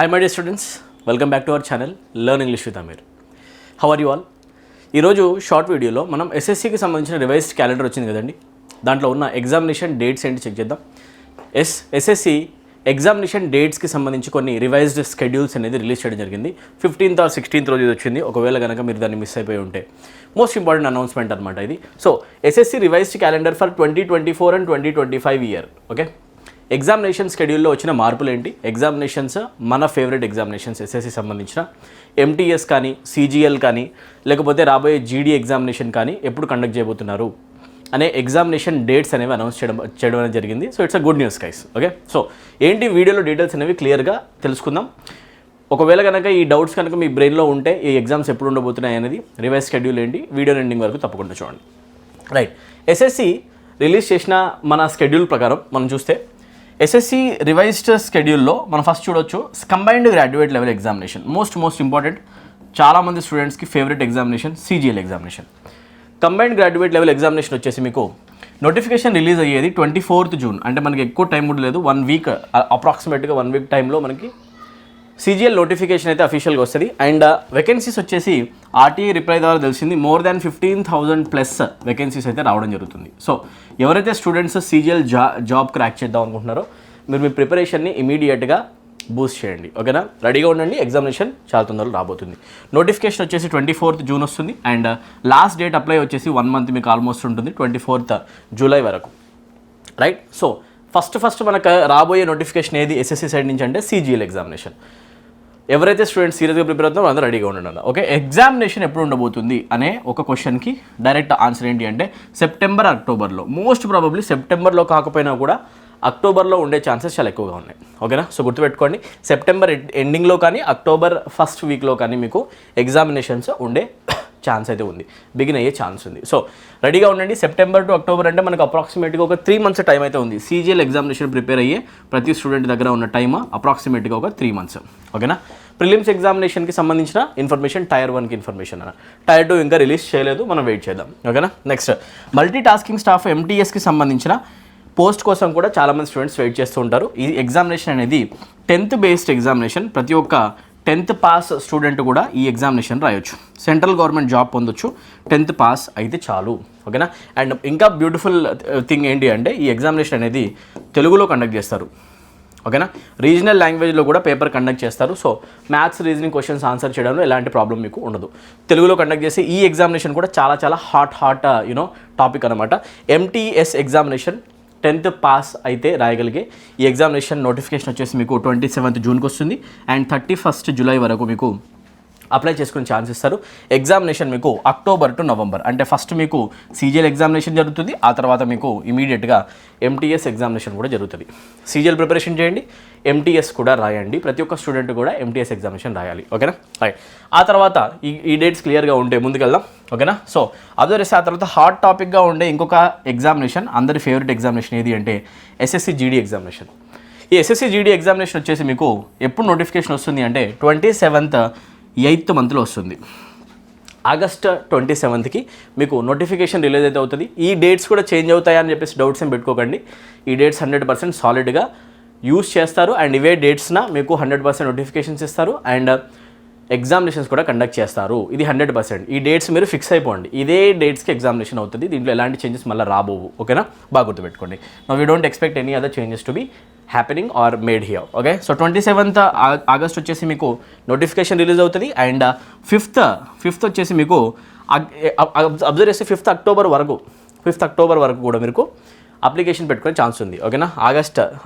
Hi my dear students, welcome back to our channel Learn English with Amir. How are you all? ఈరోజు short వీడియోలో మనం ఎస్ఎస్సికి సంబంధించిన revised calendar వచ్చింది కదండి. దాంట్లో ఉన్న ఎగ్జామినేషన్ డేట్స్ ఏంటి చెక్ చేద్దాం. ఎస్ఎస్సి ఎగ్జామినేషన్ డేట్స్కి సంబంధించి కొన్ని రివైజ్డ్ స్కెడ్యూల్స్ అనేది రిలీజ్ చేయడం జరిగింది. 15th or 16th రోజు ఇది వచ్చింది. ఒకవేళ కనుక మీరు దాన్ని మిస్ అయిపోయి ఉంటే మోస్ట్ ఇంపార్టెంట్ అనౌన్స్మెంట్ అనమాట ఇది. So SSC revised calendar for 2024 and 2025 year. Okay, examination షెడ్యూల్లో వచ్చిన మార్పులు ఏంటి, ఎగ్జామినేషన్స్ మన ఫేవరెట్ ఎగ్జామినేషన్స్ ఎస్ఎస్సి సంబంధించిన ఎంటీఎస్ కానీ సిజిఎల్ కానీ లేకపోతే రాబోయే జీడీ ఎగ్జామినేషన్ కానీ ఎప్పుడు కండక్ట్ చేయబోతున్నారు అనే ఎగ్జామినేషన్ డేట్స్ అనేవి అనౌన్స్ చేయడం అనేది జరిగింది. So it's a good news guys. Okay, so ఏంటి వీడియోలో డీటెయిల్స్ అనేవి క్లియర్గా తెలుసుకుందాం. ఒకవేళ కనుక ఈ డౌట్స్ కనుక మీ బ్రెయిన్లో ఉంటే ఈ ఎగ్జామ్స్ ఎప్పుడు ఉండబోతున్నాయి అనేది, రివైజ్ షెడ్యూల్ ఏంటి, వీడియో ఎండింగ్ వరకు తప్పకుండా చూడండి. రైట్, ఎస్ఎస్సి రిలీజ్ చేసిన మన షెడ్యూల్ ప్రకారం మనం చూస్తే ఎస్ఎస్సి రివైజ్డ్ షెడ్యూల్లో మనం ఫస్ట్ చూడొచ్చు combined graduate level examination. Most important, చాలామంది స్టూడెంట్స్కి favourite examination CGL examination. Combined graduate level examination వచ్చేసి మీకు నోటిఫికేషన్ రిలీజ్ అయ్యేది 24th జూన్. అంటే మనకి ఎక్కువ టైం కూడా లేదు, 1 వీక్ అప్రాక్సిమేట్గా 1 వీక్ టైంలో మనకి సిజిఎల్ నోటిఫికేషన్ అయితే అఫీషియల్గా వస్తుంది. అండ్ వేకెన్సీస్ వచ్చేసి ఆర్టీఐ రిప్లై ద్వారా తెలిసింది మోర్ దాన్ 15,000+ వేకెన్సీస్ అయితే రావడం జరుగుతుంది. సో ఎవరైతే స్టూడెంట్స్ సిజిఎల్ జాబ్ క్రాక్ చేద్దాం అనుకుంటున్నారో మీరు మీ ప్రిపరేషన్ని ఇమీడియట్గా బూస్ట్ చేయండి. ఓకేనా, రెడీగా ఉండండి, ఎగ్జామినేషన్ చాలా తొందరలో రాబోతుంది. నోటిఫికేషన్ వచ్చేసి 24th జూన్ వస్తుంది. అండ్ లాస్ట్ డేట్ అప్లై వచ్చేసి 1 month మీకు ఆల్మోస్ట్ ఉంటుంది, 24th జూలై వరకు. రైట్, సో ఫస్ట్ మనకు రాబోయే నోటిఫికేషన్ ఏది ఎస్ఎస్సి సైడ్ నుంచి అంటే సిజిఎల్ ఎగ్జామినేషన్. ఎవరైతే స్టూడెంట్స్ సీరియస్గా ప్రిపేర్ అవుతారో అందరూ రెడీగా ఉండండి. ఓకే, ఎగ్జామినేషన్ ఎప్పుడు ఉండబోతుంది అనే ఒక క్వశ్చన్కి డైరెక్ట్ ఆన్సర్ ఏంటి అంటే సెప్టెంబర్ అక్టోబర్లో. మోస్ట్ ప్రాబబ్లీ సెప్టెంబర్లో కాకపోయినా కూడా అక్టోబర్లో ఉండే ఛాన్సెస్ చాలా ఎక్కువగా ఉన్నాయి. ఓకేనా, సో గుర్తుపెట్టుకోండి, సెప్టెంబర్ ఎండింగ్లో కానీ అక్టోబర్ ఫస్ట్ వీక్లో కానీ మీకు ఎగ్జామినేషన్స్ ఉండే ఛాన్స్ అయితే ఉంది, బిగిన్ అయ్యే ఛాన్స్ ఉంది. సో రెడీగా ఉండండి. సెప్టెంబర్ టు అక్టోబర్ అంటే మనకు అప్రాక్సిమేట్గా ఒక 3 months టైం అయితే ఉంది. సిజిఎల్ ఎగ్జామినేషన్ ప్రిపేర్ అయ్యే ప్రతి స్టూడెంట్ దగ్గర ఉన్న టైమ్ అప్రాక్సిమేట్గా ఒక 3 months. ఓకేనా, ప్రిలిమ్స్ ఎగ్జామినేషన్కి సంబంధించిన ఇన్ఫర్మేషన్ Tier 1కి ఇన్ఫర్మేషన్ అన్న, Tier 2 ఇంకా రిలీజ్ చేయలేదు, మనం వెయిట్ చేద్దాం. ఓకేనా, నెక్స్ట్ మల్టీ టాస్కింగ్ స్టాఫ్ ఎంటీఎస్కి సంబంధించిన పోస్ట్ కోసం కూడా చాలామంది స్టూడెంట్స్ వెయిట్ చేస్తూ ఉంటారు. ఈ ఎగ్జామినేషన్ అనేది 10th బేస్డ్ ఎగ్జామినేషన్. ప్రతి ఒక్క 10th పాస్ స్టూడెంట్ కూడా ఈ ఎగ్జామినేషన్ రాయొచ్చు, సెంట్రల్ గవర్నమెంట్ జాబ్ పొందొచ్చు, 10th పాస్ అయితే చాలు. ఓకేనా, అండ్ ఇంకా బ్యూటిఫుల్ థింగ్ ఏంటి అంటే ఈ ఎగ్జామినేషన్ అనేది తెలుగులో కండక్ట్ చేస్తారు. ఓకేనా, రీజనల్ లాంగ్వేజ్లో కూడా పేపర్ కండక్ట్ చేస్తారు. So maths reasoning questions answer చేయడంలో ఎలాంటి ప్రాబ్లం మీకు ఉండదు. తెలుగులో కండక్ట్ చేసి ఈ ఎగ్జామినేషన్ కూడా చాలా హాట్ టాపిక్ అనమాట. ఎంటీఎస్ ఎగ్జామినేషన్ 10th పాస్ అయితే రాయగలిగే ఈ ఎగ్జామినేషన్ నోటిఫికేషన్ వచ్చేసి మీకు 27th జూన్కి వస్తుంది. అండ్ 31st జూలై వరకు మీకు అప్లై చేసుకునే ఛాన్స్ ఇస్తారు. ఎగ్జామినేషన్ మీకు అక్టోబర్ టు నవంబర్, అంటే ఫస్ట్ మీకు సిజిఎల్ ఎగ్జామినేషన్ జరుగుతుంది, ఆ తర్వాత మీకు ఇమీడియట్గా ఎంటీఎస్ ఎగ్జామినేషన్ కూడా జరుగుతుంది. సిజిఎల్ ప్రిపరేషన్ చేయండి, ఎంటీఎస్ కూడా రాయండి. ప్రతి ఒక్క స్టూడెంట్ కూడా ఎంటీఎస్ ఎగ్జామినేషన్ రాయాలి. ఓకేనా, రైట్. ఆ తర్వాత ఈ డేట్స్ క్లియర్గా ఉంటే ముందుకెళ్దాం. ఓకేనా, సో అదర్స్ ఆ తర్వాత హాట్ టాపిక్గా ఉండే ఇంకొక ఎగ్జామినేషన్, అందరి ఫేవరెట్ ఎగ్జామినేషన్ ఏది అంటే ఎస్ఎస్సి జీడీ ఎగ్జామినేషన్. ఈ ఎస్ఎస్సి జీడీ ఎగ్జామినేషన్ వచ్చేసి మీకు ఎప్పుడు నోటిఫికేషన్ వస్తుంది అంటే 27th 8th మంత్లో వస్తుంది. ఆగస్ట్ 27th మీకు నోటిఫికేషన్ రిలీజ్ అయితే అవుతుంది. ఈ డేట్స్ కూడా చేంజ్ అవుతాయా అని చెప్పేసి డౌట్స్ ఏం పెట్టుకోకండి. ఈ డేట్స్ 100% సాలిడ్గా యూజ్ చేస్తారు. అండ్ ఇవే డేట్స్న మీకు 100% నోటిఫికేషన్స్ ఇస్తారు అండ్ ఎగ్జామినేషన్స్ కూడా కండక్ట్ చేస్తారు. ఇది 100%. ఈ డేట్స్ మీరు ఫిక్స్ అయిపోండి, ఇదే డేట్స్కి ఎగ్జామినేషన్ అవుతుంది. దీంట్లో ఎలాంటి చేంజెస్ మళ్ళీ రాబోవు. ఓకేనా, బాగా గుర్తుపెట్టుకోండి. No we don't expect any other changes to be happening or made here. Okay, so 27th August వచ్చేసి మీకు నోటిఫికేషన్ రిలీజ్ అవుతుంది. అండ్ 5th వచ్చేసి మీకు అబ్జర్వ్ చేస్తే 5th అక్టోబర్ వరకు కూడా మీకు అప్లికేషన్ పెట్టుకునే ఛాన్స్ ఉంది. ఓకేనా,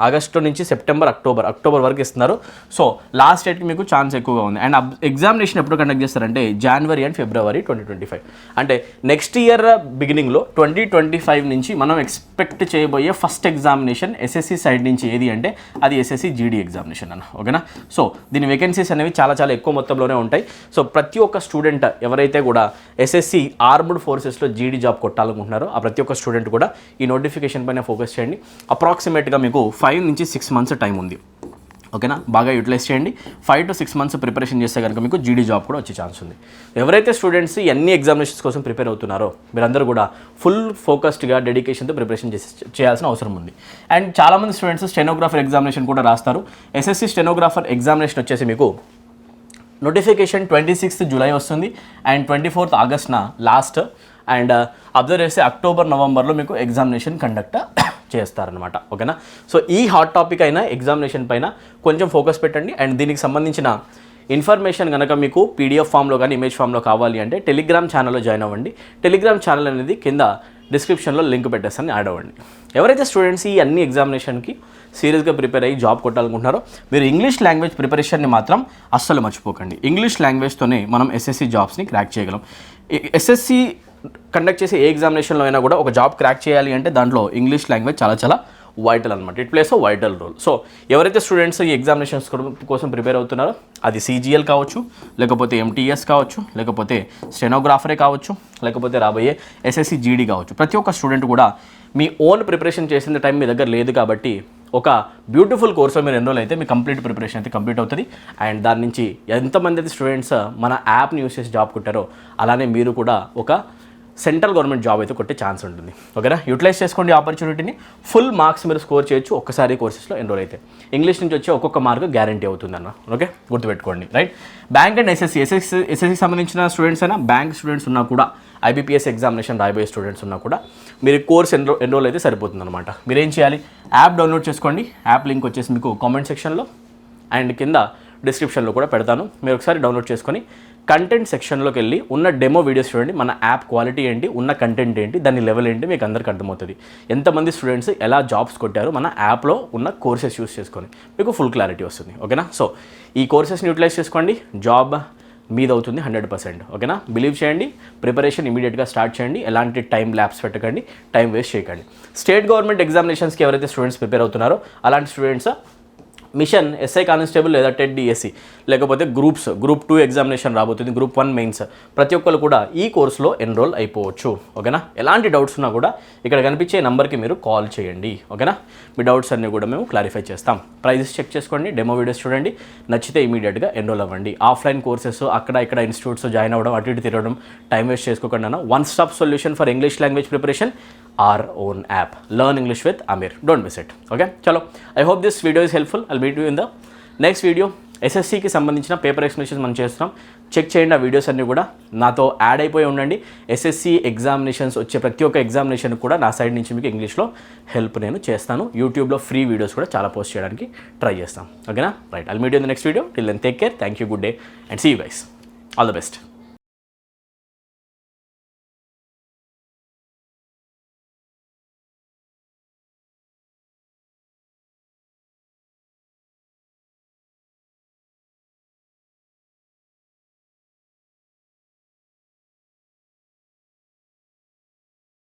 ఆగస్టు నుంచి అక్టోబర్ వరకు ఇస్తున్నారు. సో లాస్ట్ డేట్కి మీకు ఛాన్స్ ఎక్కువగా ఉంది. అండ్ ఎగ్జామినేషన్ ఎప్పుడు కండక్ట్ చేస్తారంటే జనవరి అండ్ ఫిబ్రవరి 2025. అంటే నెక్స్ట్ ఇయర్ బిగినింగ్లో 2025 నుంచి మనం ఎక్స్పెక్ట్ చేయబోయే ఫస్ట్ ఎగ్జామినేషన్ ఎస్ఎస్సి సైడ్ నుంచి ఏది అంటే అది ఎస్ఎస్సి జీడీ ఎగ్జామినేషన్ అన్న. ఓకేనా, సో దీని వేకెన్సీస్ అనేవి చాలా ఎక్కువ మొత్తంలోనే ఉంటాయి. సో ప్రతి ఒక్క స్టూడెంట్ ఎవరైతే కూడా ఎస్ఎస్సి ఆర్మ్డ్ ఫోర్సెస్లో జీడీ జాబ్ కొట్టాలనుకుంటున్నారో ఆ ప్రతి ఒక్క స్టూడెంట్ కూడా ఈ నోటిఫికేషన్ పైన ఫోకస్ చేయండి. అప్రాక్సిమేట్గా మీకు 5 నుంచి 6 months టైం ఉంది. ఓకేనా, బాగా యూటిలైజ్ చేయండి. 5 to 6 months ప్రిపరేషన్ చేస్తే కనుక మీకు జీడీ జాబ్ కూడా వచ్చే ఛాన్స్ ఉంది. ఎవరైతే స్టూడెంట్స్ అన్ని ఎగ్జామినేషన్స్ కోసం ప్రిపేర్ అవుతున్నారో మీరందరూ కూడా ఫుల్ ఫోకస్డ్గా డెడికేషన్తో ప్రిపరేషన్ చేయాల్సిన అవసరం ఉంది. అండ్ చాలామంది స్టూడెంట్స్ స్టెనోగ్రాఫర్ ఎగ్జామినేషన్ కూడా రాస్తారు. ఎస్ఎస్సి స్టెనోగ్రాఫర్ ఎగ్జామినేషన్ వచ్చేసి మీకు నోటిఫికేషన్ 26th July వస్తుంది and 24th August last. And observe చేస్తే October Novemberలో మీకు ఎగ్జామినేషన్ కండక్ట్ చేస్తారనమాట. ఓకేనా, సో ఈ హాట్ టాపిక్ అయినా ఎగ్జామినేషన్ పైన కొంచెం ఫోకస్ పెట్టండి. అండ్ దీనికి సంబంధించిన ఇన్ఫర్మేషన్ కనుక మీకు పీడిఎఫ్ ఫామ్లో కానీ ఇమేజ్ ఫామ్లో కావాలి అంటే టెలిగ్రామ్ ఛానల్లో జాయిన్ అవ్వండి. టెలిగ్రామ్ ఛానల్ అనేది కింద డిస్క్రిప్షన్లో లింక్ పెట్టేస్తాను, యాడ్ అవ్వండి. ఎవరైతే స్టూడెంట్స్ ఈ అన్ని ఎగ్జామినేషన్కి సీరియస్గా ప్రిపేర్ అయ్యి జాబ్ కొట్టాలనుకుంటున్నారో మీరు ఇంగ్లీష్ లాంగ్వేజ్ ప్రిపరేషన్ని మాత్రం అస్సలు మర్చిపోకండి. ఇంగ్లీష్ లాంగ్వేజ్తోనే మనం ఎస్ఎస్సి జాబ్స్ని క్రాక్ చేయగలం. ఎస్ఎస్సి కండక్ట్ చేసే ఏ ఎగ్జామినేషన్లో అయినా కూడా ఒక జాబ్ క్రాక్ చేయాలి అంటే దాంట్లో ఇంగ్లీష్ లాంగ్వేజ్ చాలా చాలా వైటల్ అనమాట. It plays vital role. So ఎవరైతే స్టూడెంట్స్ ఈ ఎగ్జామినేషన్స్ కోసం ప్రిపేర్ అవుతున్నారో అది CGL కావచ్చు, లేకపోతే MTS కావచ్చు, లేకపోతే స్టెనోగ్రాఫరే కావచ్చు, లేకపోతే రాబోయే SSC GD కావచ్చు, ప్రతి ఒక్క స్టూడెంట్ కూడా మీ ఓన్ ప్రిపరేషన్ చేసిన టైం మీ దగ్గర లేదు కాబట్టి ఒక బ్యూటిఫుల్ కోర్స్లో మీరు ఎన్రోల్ అయితే మీ కంప్లీట్ ప్రిపరేషన్ అయితే కంప్లీట్ అవుతుంది. అండ్ దాని నుంచి ఎంతమంది అయితే స్టూడెంట్స్ మన యాప్ని యూస్ చేసి జాబ్ కొట్టారో అలానే మీరు కూడా ఒక సెంట్రల్ గవర్నమెంట్ జాబ్ అయితే కొట్టే ఛాన్స్ ఉంటుంది. ఓకేనా, యూటిలైజ్ చేసుకోండి ఆపర్చునిటీని. ఫుల్ మార్క్స్ మీరు స్కోర్ చేయొచ్చు ఒక్కసారి కోర్సెస్లో ఎన్రోల్ అయితే. ఇంగ్లీష్ నుంచి వచ్చే ఒక్కొక్క మార్క్ గ్యారంటీ అవుతుందన్న. ఓకే, గుర్తుపెట్టుకోండి. రైట్, బ్యాంక్ అండ్ ఎస్ఎస్సి సంబంధించిన స్టూడెంట్స్ అయినా బ్యాంక్ స్టూడెంట్స్ ఉన్నా కూడా IBPS ఎగ్జామినేషన్ రాయబోయే స్టూడెంట్స్ ఉన్నా కూడా మీరు కోర్స్ ఎన్రోల్ అయితే సరిపోతుంది అనమాట. మీరు ఏం చేయాలి, యాప్ డౌన్లోడ్ చేసుకోండి. యాప్ లింక్ వచ్చేసి మీకు కామెంట్ సెక్షన్లో అండ్ కింద డిస్క్రిప్షన్లో కూడా పెడతాను. మీరు ఒకసారి డౌన్లోడ్ చేసుకొని కంటెంట్ సెక్షన్లోకి వెళ్ళి ఉన్న డెమో వీడియోస్ చూడండి. మన యాప్ క్వాలిటీ ఏంటి, ఉన్న కంటెంట్ ఏంటి, దాని లెవెల్ ఏంటి మీకు అందరికీ అర్థమవుతుంది. ఎంతమంది స్టూడెంట్స్ ఎలా జాబ్స్ కొట్టారు మన యాప్లో ఉన్న కోర్సెస్ యూస్ చేసుకొని మీకు ఫుల్ క్లారిటీ వస్తుంది. ఓకేనా, సో ఈ కోర్సెస్ని యూటిలైజ్ చేసుకోండి, జాబ్ మీది అవుతుంది 100%. ఓకేనా, బిలీవ్ చేయండి, ప్రిపరేషన్ ఇమీడియట్గా స్టార్ట్ చేయండి. ఎలాంటి టైం ల్యాప్స్ పెట్టకండి, టైం వేస్ట్ చేయకండి. స్టేట్ గవర్నమెంట్ ఎగ్జామినేషన్స్కి ఎవరైతే స్టూడెంట్స్ ప్రిపేర్ అవుతున్నారో అలాంటి స్టూడెంట్స్ మిషన్ SI కానిస్టేబుల్ లేదా టెట్ DSC లేకపోతే గ్రూప్ 2 ఎగ్జామినేషన్ రాబోతుంది, గ్రూప్ 1 మెయిన్స్, ప్రతి ఒక్కరు కూడా ఈ కోర్సులో ఎన్రోల్ అయిపోవచ్చు. ఓకేనా, ఎలాంటి డౌట్స్ ఉన్నా కూడా ఇక్కడ కనిపించే నెంబర్కి మీరు కాల్ చేయండి. ఓకేనా, మీ డౌట్స్ అన్నీ కూడా మేము క్లారిఫై చేస్తాం. ప్రైజెస్ చెక్ చేసుకోండి, డెమో వీడియోస్ చూడండి, నచ్చితే ఇమీడియట్గా ఎన్రోల్ అవ్వండి. ఆఫ్లైన్ కోర్సెస్ అక్కడ ఇక్కడ ఇన్స్టిట్యూట్స్ జాయిన్ అవ్వడం, అటు ఇటు తిరగడం, టైం వేస్ట్ చేసుకోకుండా one stop solution for English language preparation, our own app, Learn English with Amir. Don't miss it. Okay, chalo, I hope this video is helpful. I'll meet you in the next video. SSCకి సంబంధించిన paper explanations మనం చేస్తున్నాం, check చేయండి. ఆ videos అన్నీ కూడా నాతో add అయిపోయి ఉండండి. SSC ఎగ్జామినేషన్స్ వచ్చే ప్రతి ఒక్క ఎగ్జామినేషన్ కూడా నా సైడ్ నుంచి మీకు ఇంగ్లీష్లో హెల్ప్ నేను చేస్తాను. యూట్యూబ్లో ఫ్రీ వీడియోస్ కూడా చాలా పోస్ట్ చేయడానికి ట్రై చేస్తాం. ఓకేనా, right, I'll meet you in the next video. Till then, take care, thank you, good day and see you guys. All the best.